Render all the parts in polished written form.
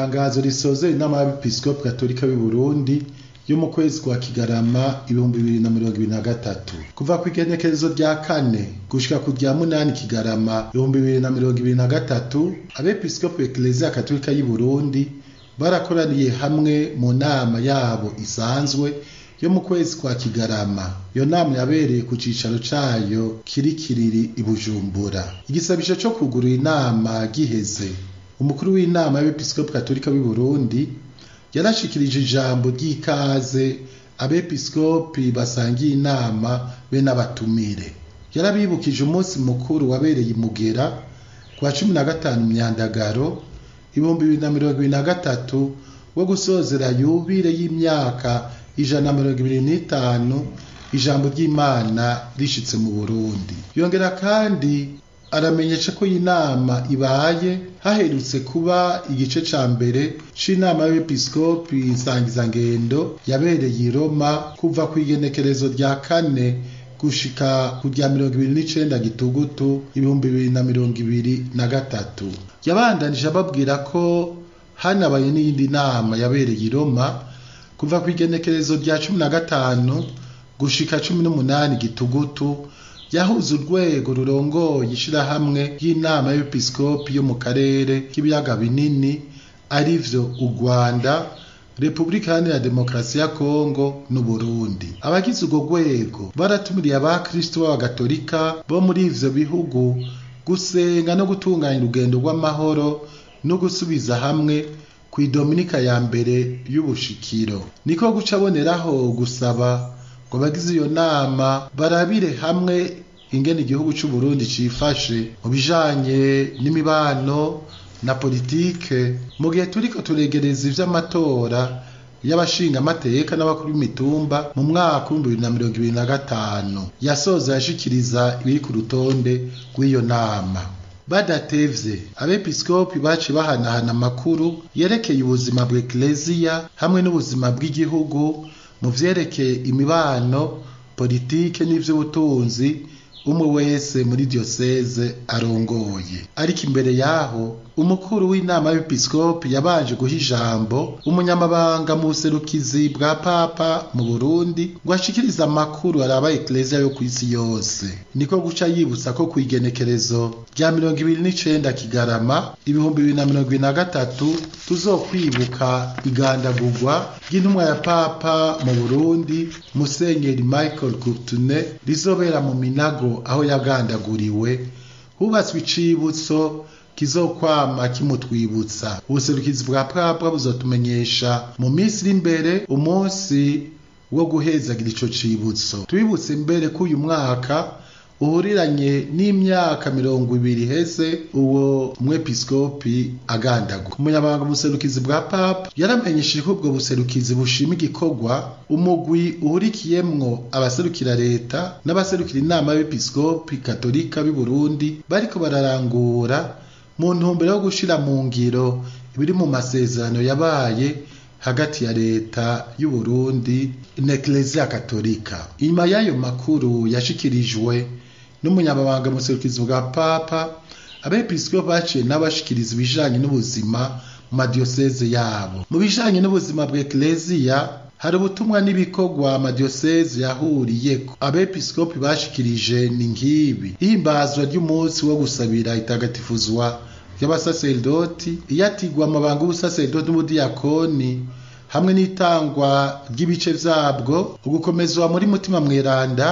Itangazo risozera inama y'abepiskopi katolika b'i Burundi yo mu kwezi kwa Kigarama 2023 kuva ku igenekerezo rya 4 gushika ku rya 8 Kigarama 2023 abepiskopi Eklezia Katolika y'u Burundi barakoraniye hamwe mu nama yabo isanzwe yo mu kwezi kwa Kigarama. Iyo nama yabereye ku cicaro cayo kirikiriri i Bujumbura. Igisabisho cyo kugura inama giheze, umukuru w'inama y'abepiskopi Katolika b'i Burundi yarashikirije ijambo ry'ikaze abepiskopi basangiye inama be n'abatumire. Yarabibukije umunsi mukuru wabereye imugera kwa 15 Myandagaro 2023 wo gusozera yubire y'imyaka 125 ijambo ry'Imana rishitse mu Burundi. Yongera kandi aramenyesha ko inama ibaye haherutse kuba igice ca mbere c'inama y'abepiskopi nsangizangendo yabereye i Roma kuva ku igenekerezo rya 4 gushika ku rya 29 Gitugutu 2023. Yabandanije ababwira ko hanabaye n'iyindi nama yabereye i Roma kuva ku igenekerezo rya 15 gushika 18 Gitugutu yahuza urwego rurongoye ishirahamwe y'inama y'abepiskopi yo mu karere k'ibiyaga binini arivyo u Rwanda, Repubulika Iharanira Demokarasi ya Kongo n'u Burundi. Abagize urwo rwego baratumiriye abakristo b'abagatolika bo muri ivyo bihugu gusenga no gutunganya urugendo rw'amahoro no gusubiza hamwe ku idominika ya mbere y'ubushikiro. Niko guca boneraho gusaba ngo bagize iyo nama barabire hamwe ingene igihugu c'u Burundi cifashe mu bijanye n'imibano na politike mu gihe turiko turegereza ivy'amatora y'abashinga amateka n'abakuru b'imitumba mu mwaka wa 2025. Yasoza yashikiriza ibiri ku rutonde rw'iyo nama. Badatevye abepiskopi baci bahanahana amakuru yerekeye ubuzima bwa Eklezia hamwe n'ubuzima bw'igihugu mu vyerekeye imibano, politike n'ivy'ubutunzi umwe wese muri diocese arongoye. Ariko imbere yaho umukuru w'inama y'abepiskopi yabanje guha ijambo umunyamabanga mu buserukizi bwa Papa mu Burundi ngo ashikirize amakuru araba Eklezia yo kw'isi yose. Niko guca yibutsa ko ku igenekerezo rya 29 Kigarama 2023 tuzokwibuka igandagurwa ry'intumwa ya Papa mu Burundi Musenyeri Michael Courtine rizobera mu Minago aho yagandaguriwe. Hubatswe icibutso kizokwama kimutwibutsa. Ubuserukizi bwa Papa buzotumenyesha mu minsi iri imbere umunsi wo guhezagira ico cibutso. Tubibutse mbere ko uyu mwaka uhuriranye n'imyaka 20 heze uwo umwepiskopi agandagwa. Umunyamabanga mu buserukizi bwa Papa yaramenyesheje ko ubwo buserukizi bushima igikorwa umugwi uhurikiyemwo abaserukira leta n'abaserukira inama y'abepiskopi katolika b'i Burundi bariko bararangura mu ntumbero yo gushira mu ngiro ibiri mu masezerano yabaye hagati ya leta y'u Burundi n'Eklezia Katolika. Inyuma y'ayo makuru yashikirijwe n'umunyamabanga mu buserukizi bwa Papa, abepiskopi baciye n'abashikiriza ibijanye n'ubuzima mu madioseze yabo. Mu bijanye n'ubuzima bwa Eklezia hari ubutumwa n'ibikorwa amadioseze yahuriyeko. Abepiskopi bashikirije ni ngibi: ihimbazwa ry'umunsi wo gusabira itagatifuzwa y'abasaserdoti, iyatigwa amabanga y'ubusaserdoti n'ubudiyakoni hamwe n'itangwa ry'ibice vyabwo, ugukomezwa muri mutima mweranda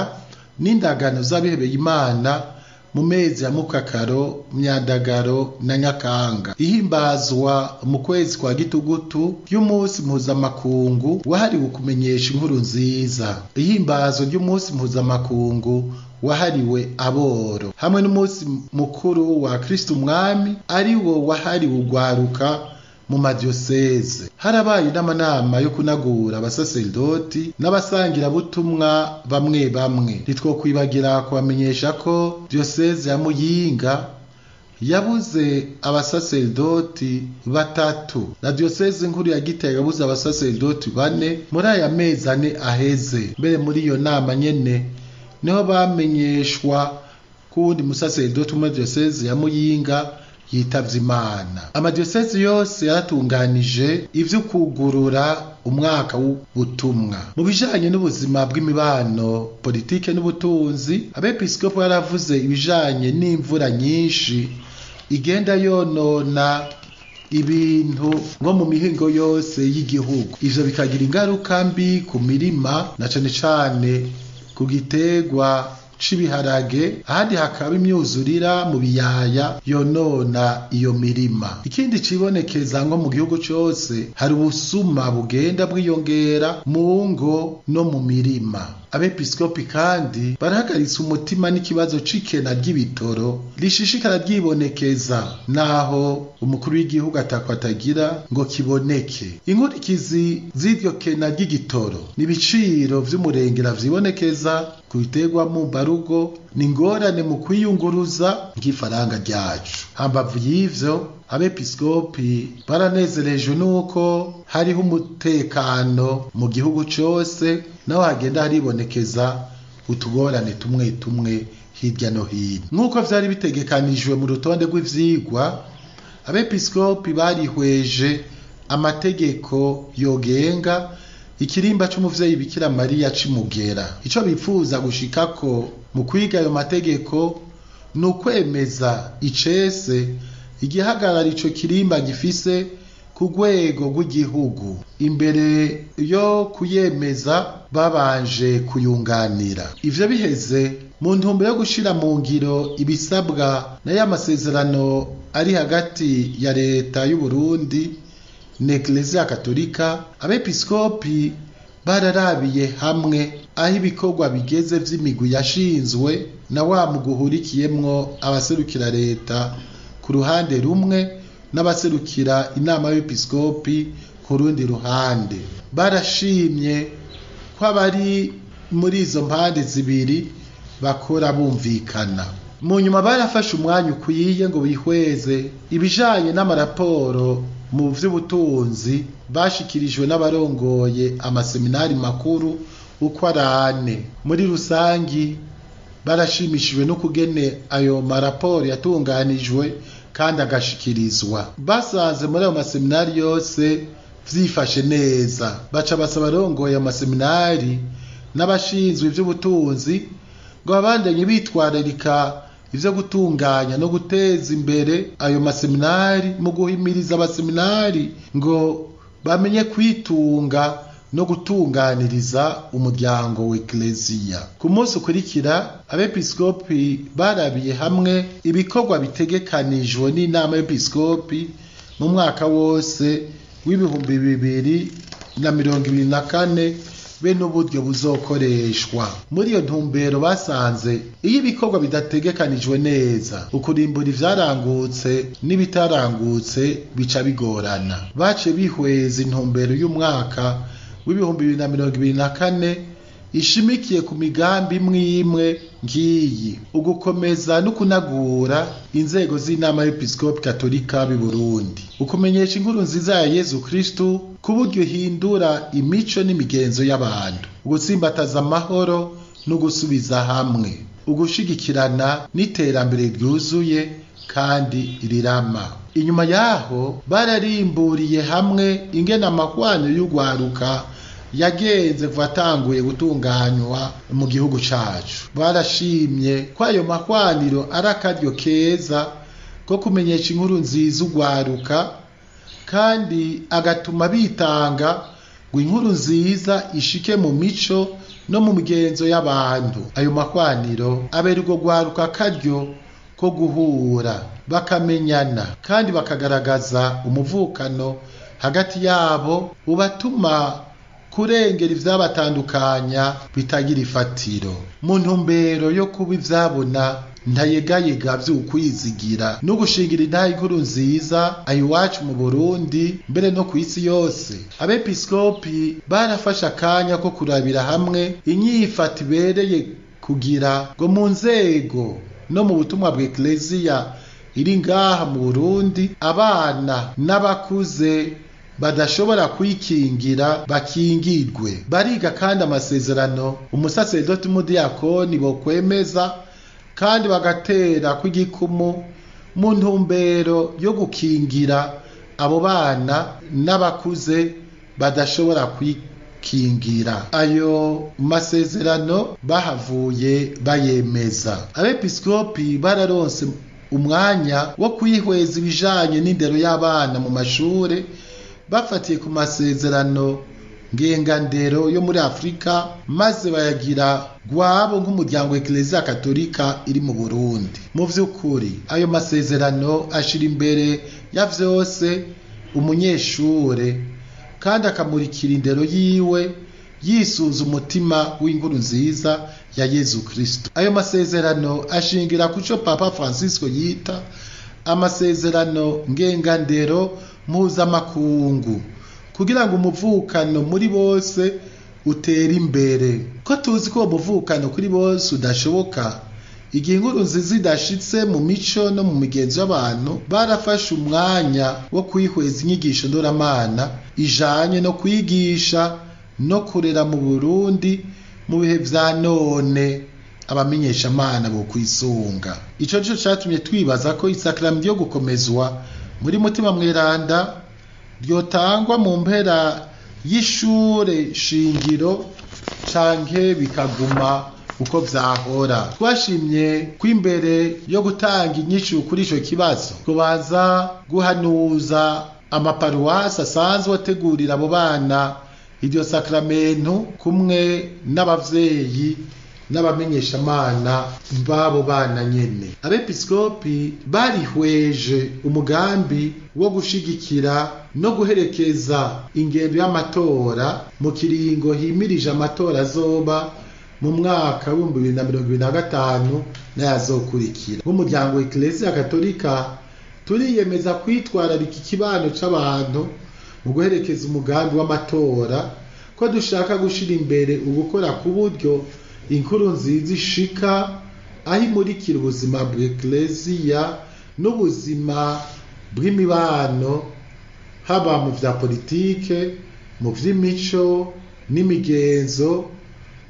n'indagano z'abihebeye Imana mu mezi ya Mukakaro, Myandagaro na Nyakanga. Ihimbazwa mu kwezi kwa Gitugutu y'umunsi mpuzamakungu wahariwe kumenyesha inkuru nziza. Ihimbazwa ry'umunsi mpuzamakungu wahariwe aboro hamwe n'umunsi mukuru wa Kristo Umwami ari wo wahariwe ugwaruka mu madioseze. Harabaye n'amanama yo kunagura abasaserdoti n'abasangira butumwa bamwe bamwe. Ntitwokwibagira kubamenyesha ko diocese ya Muyinga yabuze abasaserdoti 3 na diocese nkuru ya Gitega yabuze abasaserdoti 4 muri aya mezi 4 aheze. Mbere muri iyo nama nyene niho bamenyeshwa kundi musaserdoti mu diocese ya Muyinga yitavye Imana. Amadiyosezi yose yaratunganije ivyo kugurura umwaka w'ubutumwa. Mu bijanye n'ubuzima bw'imibano, politike n'ubutunzi, abepiskopi baravuze ibijanye n'imvura nyinshi igenda yonona ibintu nko mu mihingo yose y'igihugu. Ivyo bikagira ingaruka mbi ku mirima, na cane cane ku giterwa c'ibiharage, ahandi hakaba imyuzurira mu biyaya yonona iyo mirima. Ikindi cibonekeza ngo mu gihugu cose hari ubusuma bugenda bwiyongera mu ngo no mu mirima. Abepiskopi kandi barahagaritse umutima n'ikibazo c'ikena ry'ibitoro rishishikara ryibonekeza, naho umukuru w'igihugu atakwatagira ngo kiboneke. Inkurikizi z'iryo kena ry'igitoro n'ibiciro vy'umurengera vyibonekeza ku biterwa mu mbarugo, n'ingorane mu kwiyunguruza nk'ifaranga ryacu. Hambavu y'ivyo, abepiskopi baranezerejwe nuko hariho umutekano mu gihugu cose, naho hagenda haribonekeza utugorane tumwe tumwe hirya no hino. Nk'uko vyari bitegekanijwe mu rutonde rw'ivyigwa, abepiskopi barihweje amategeko yogenga ikirimba c'umuvyeyi Bikira Mariya c'Imugera. Ico bipfuza gushikako mu kwiga ayo mategeko ni ukwemeza icese igihagararo ico kirimba gifise ku rwego rw'igihugu. Imbere yo kuyemeza babanje kuyunganira. Ivyo biheze, mu ntumbero yo gushira mu ngiro ibisabwa na y'amasezerano ari hagati ya leta y'u Burundi n'Eklezia Katolika, abepiskopi bararabiye hamwe aho ibikorwa bigeze vy'imigwi yashinzwe na wa muguhurikiyemwo abaserukira leta ku ruhande rumwe n'abaserukira inama y'abepiskopi ku rundi ruhande. Barashimye ko abari muri izo mpande zibiri bakora bumvikana. Mu nyuma barafashe umwanya ukwiye ngo bihweze ibijanye n'amaraporo mu vy'ubutunzi bashikirijwe n'abarongoye amaseminari makuru uko ari 4. Muri rusangi barashimishijwe no kugene ayo maraporo yatunganijwe kandi agashikirizwa. Basanze muri ayo maseminari yose vyifashe neza, baca basaba abarongoye amaseminari n'abashinzwe ivy'ubutunzi ngo babandanye bitwararika ivyo gutunganya no guteza imbere ayo maseminari, mu guhimiriza abaseminari ngo bamenye kwitunga no gutunganiriza umuryango w'Eklezia. Ku munsi ukurikira, abepiskopi barabiye hamwe ibikorwa bitegekanijwe n'inama y'episkopi mu mwaka wose w'ibihumbi 2024 be n'uburyo buzokoreshwa. Muri iyo ntumbero basanze iyo ibikorwa bidategekanijwe neza, ukurimbura ivyarangutse n'ibitarangutse bica bigorana. Bace bihweza intumbero y'umwaka w'ibihumbi 2024 ishimikiye ku migambi imwe ngiyi: ugukomeza no kunagura inzego z'inama y'episkopi katolika b'i Burundi, ukumenyesha inkuru nziza ya Yezu Kristu ku buryo ihindura imico n'imigenzo y'abantu, ugutsimbataza amahoro no gusubiza hamwe, ugushigikirana n'iterambere ryuzuye kandi rirama. Inyuma yaho bararimburiye hamwe ingene amahwaniro y'ugwaruka yagenze kuva atanguye gutunganywa mu gihugu cacu. Barashimye ko ayo mahwaniro ari akaryo keza ko kumenyesha inkuru nziza ugwaruka, kandi agatuma bitanga ngo inkuru nziza ishike mu mico no mu migenzo y'abantu. Ayo mahwaniro abera urwo gwaruka akaryo ko guhura, bakamenyana kandi bakagaragaza umuvukano hagati yabo, ubatuma kurengera ivyabatandukanya bitagira ifatiro. Mu ntumbero yo kuba ivyabona ntayegayega vy'ukwizigira no gushingira intahe inkuru nziza ayiwacu mu Burundi, mbere no ku isi yose, abepiskopi barafashe akanya ko kurabira hamwe inyifato ibereye kugira ngo mu nzego no mu butumwa bw'Eklezia iri ngaha mu Burundi, abana n'abakuze badashobora kwikingira bakingirwe. Bariga kandi amasezerano umusaseredoti n'umudiyakoni bokwemeza, kandi bagatera kw'igikumu mu ntumbero yo gukingira abo bana n'abakuze badashobora kwikingira. Ayo masezerano bahavuye bayemeza. Abepiskopi bararonse umwanya wo kwihweza ibijanye n'indero y'abana mu mashure bafatiye ku masezerano ngengandero yo muri Afrika, maze bayagira gwabo nk'umuryango Eklezia Katolika iri mu Burundi. Mu vy'ukuri ayo masezerano ashira imbere ya vyose umunyeshure kandi akamurikira indero yiwe yisuza umutima w'inkuru nziza ya Yezu Kristo. Ayo masezerano ashingira kuco Papa Francisco yita amasezerano ngengandero mpuzamakungu kugira ngo umuvukano muri bose utera imbere. Ko tuzi ko umuvukano kuri bose udashoboka igihe inkuru nziza idashitse mu mico no mu migenzo y'abantu, barafashe umwanya wo kwihweza inyigisho ndoramana ijanye no kwigisha no kurera mu Burundi mu bihe vya none abamenyesha amana bo kwisunga. Ico nico catumye twibaza ko isakramenti yo gukomezwa muri mutima mweranda ryotangwa mu mpera y'ishure shingiro canke bikaguma uko vyahora. Twashimye ko imbere yo gutanga inyishu kuri ico kibazo kubaza guhanuza amaparuwasi asanzwe ategurira abo bana iryo sakramento kumwe n'abavyeyi n'abamenyeshamana babo bana nyene. Abepiskopi barihweje umugambi wo gushigikira no guherekeza ingendo y'amatora mu kiringo himirije amatora azoba mu mwaka wa 2025 n'ayazokurikira. Nk'umuryango Eklezia Katolika turiyemeza kwitwararika ikibano c'abantu mu guherekeza umugambi w'amatora, ko dushaka gushira imbere ugukora ku buryo inkuru nziza ishika aho imurikira ubuzima bw'Eklezia n'ubuzima bw'imibano, haba mu vya politike, mu vy'imico n'imigenzo,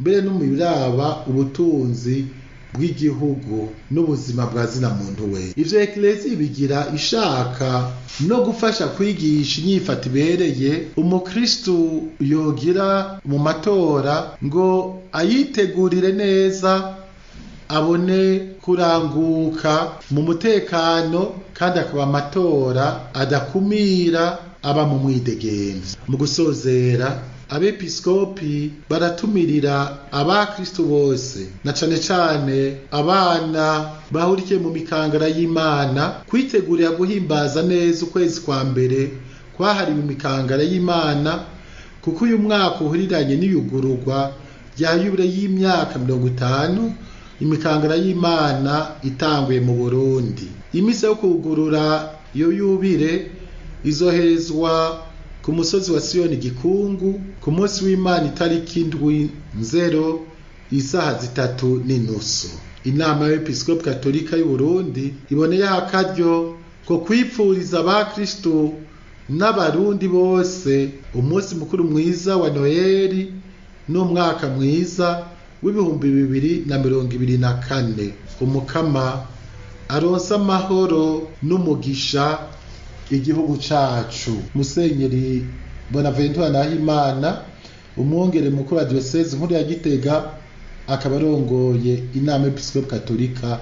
mbere no mu biraba ubutunzi bw'igihugu n'ubuzima bwa zina muntu we. Ivyo Eklezia bigira ishaka no gufasha kwigisha inyifato ibereye umukristu yogira mu matora ngo ayitegurire neza, abone kuranguka mu mutekano kandi akaba amatora adakumira, aba mu mwidegemvya. Mu gusozera, abepiskopi baratumirira abakristo bose na cane cane abana bahurikiye mu mikangara y'Imana kwitegurira guhimbaza neza ukwezi kwa mbere kwahariwe imikangara y'Imana, kuko uyu mwaka uhuriranye n'iyugururwa rya yubile y'imyaka 50 imikangara y'Imana itanguye mu Burundi. Imisi yo kugurura iyo yubile izoherezwa ku musozi wa Siyoni Gikungu ku munsi w'Imana itariki 7 isaha 3:30. Inama y'Episkopi Katolika y'u Burundi iboneye akaryo ko kwipfuriza abakristo n'abarundi bose umunsi mukuru mwiza wa Noheli n'umwaka mwiza w'2024. Umukama aronsa amahoro n'umugisha igihugu cacu. Musenyeri Bonaventura Nahimana, umwongere mukuru wa diocese nkuru ya Gitega, akaba arongoye inama y'Episkopi Katolika